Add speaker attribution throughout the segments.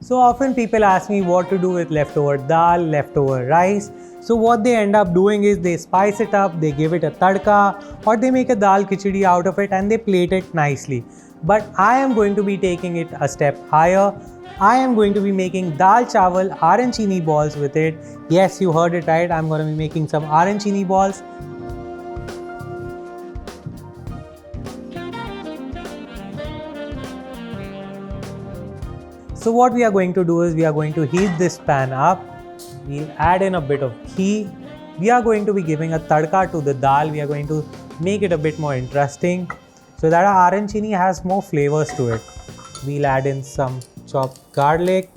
Speaker 1: So often people ask me what to do with leftover dal, leftover rice. So what they end up doing is they spice it up, they give it a tadka, or they make a dal khichdi out of it and they plate it nicely. But I am going to be taking it a step higher. I am going to be making Dal Chawal Arancini balls with it. Yes, you heard it right. I'm going to be making some Arancini balls. So what we are going to do is we are going to heat this pan up. We'll add in a bit of ghee. We are going to be giving a tadka to the dal. We are going to make it a bit more interesting so that our arancini has more flavors to it. We'll add in some chopped garlic,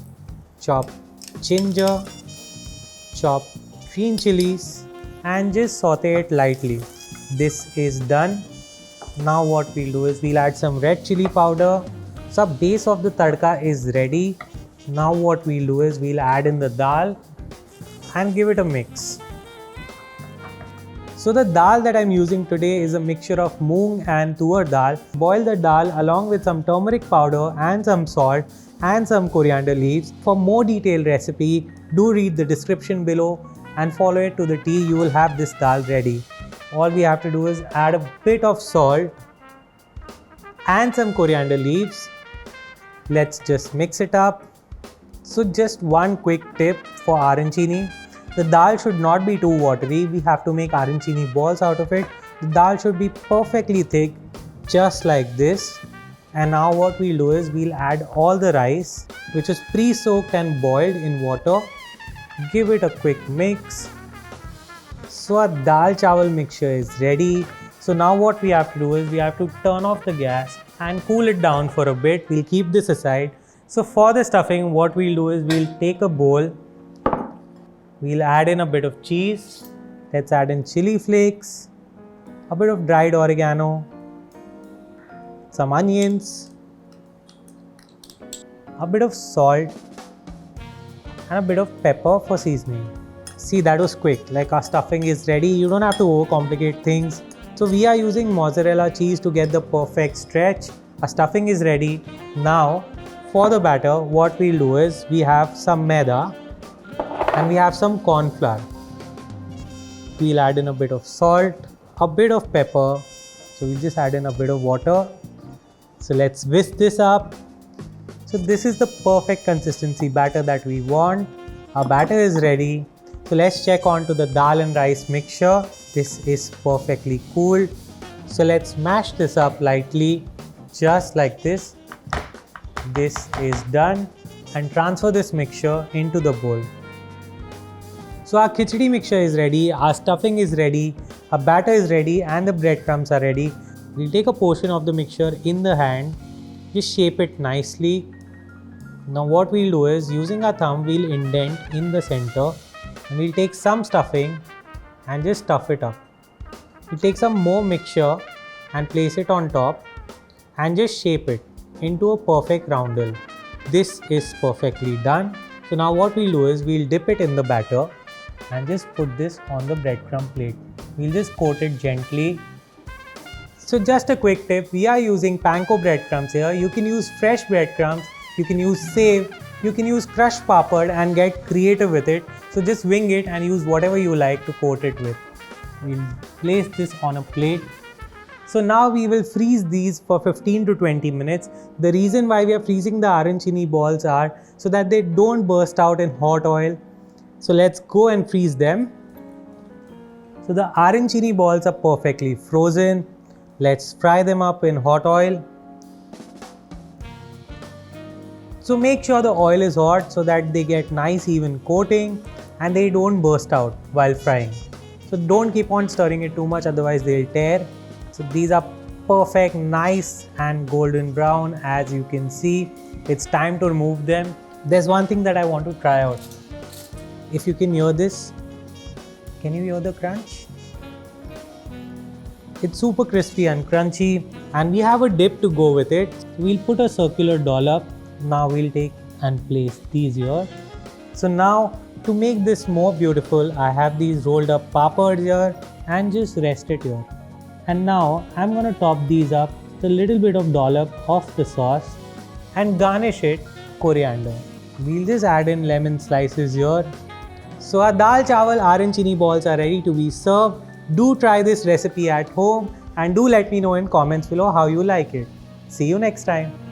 Speaker 1: chopped ginger, chopped green chilies and just saute it lightly. This is done. Now what we'll do is we'll add some red chilli powder. So base of the tadka is ready. Now what we'll do is we'll add in the dal and give it a mix. So the dal that I'm using today is a mixture of moong and tuar dal. Boil the dal along with some turmeric powder and some salt and some coriander leaves. For more detailed recipe, do read the description below and follow it to the T. You will have this dal ready. All we have to do is add a bit of salt and some coriander leaves. Let's just mix it up. So just one quick tip for arancini. The dal should not be too watery. We have to make arancini balls out of it. The dal should be perfectly thick, just like this. And now what we'll do is we'll add all the rice, which is pre-soaked and boiled in water. Give it a quick mix. So our dal chawal mixture is ready. So now what we have to do is we have to turn off the gas and cool it down for a bit. We'll keep this aside. So for the stuffing, what we'll do is we'll take a bowl. We'll add in a bit of cheese. Let's add in chili flakes, a bit of dried oregano, some onions, a bit of salt and a bit of pepper for seasoning. See, that was quick. Like our stuffing is ready. You don't have to overcomplicate things. So we are using mozzarella cheese to get the perfect stretch. Our stuffing is ready. Now for the batter, what we'll do is we have some maida and we have some corn flour. We'll add in a bit of salt, a bit of pepper. So we'll just add in a bit of water. So let's whisk this up. So this is the perfect consistency batter that we want. Our batter is ready. So let's check on to the dal and rice mixture. This is perfectly cooled. So let's mash this up lightly, just like this. This is done, and transfer this mixture into the bowl. So our khichdi mixture is ready, our stuffing is ready, our batter is ready and the breadcrumbs are ready. We'll take a portion of the mixture in the hand, just shape it nicely. Now what we'll do is using our thumb, we'll indent in the center and we'll take some stuffing and just stuff it up. We'll take some more mixture and place it on top and just shape it into a perfect roundel. This is perfectly done. So now what we'll do is we'll dip it in the batter and just put this on the breadcrumb plate. We'll just coat it gently. So just a quick tip, we are using panko breadcrumbs here. You can use fresh breadcrumbs, you can use save, you can use crushed papad and get creative with it. So just wing it and use whatever you like to coat it with. We'll place this on a plate. So now we will freeze these for 15 to 20 minutes. The reason why we are freezing the arancini balls are so that they don't burst out in hot oil. So let's go and freeze them. So the arancini balls are perfectly frozen. Let's fry them up in hot oil. So make sure the oil is hot so that they get nice even coating and they don't burst out while frying. So don't keep on stirring it too much, otherwise they'll tear. So these are perfect, nice and golden brown. As you can see, it's time to remove them. There's one thing that I want to try out. If you can hear this, can you hear the crunch? It's super crispy and crunchy, and we have a dip to go with it. We'll put a circular dollop. Now we'll take and place these here. So now to make this more beautiful, I have these rolled up papads here and just rest it here. And now I'm going to top these up with a little bit of dollop of the sauce and garnish it coriander. We'll just add in lemon slices here. So our Dal Chawal Arancini balls are ready to be served. Do try this recipe at home and do let me know in comments below how you like it. See you next time.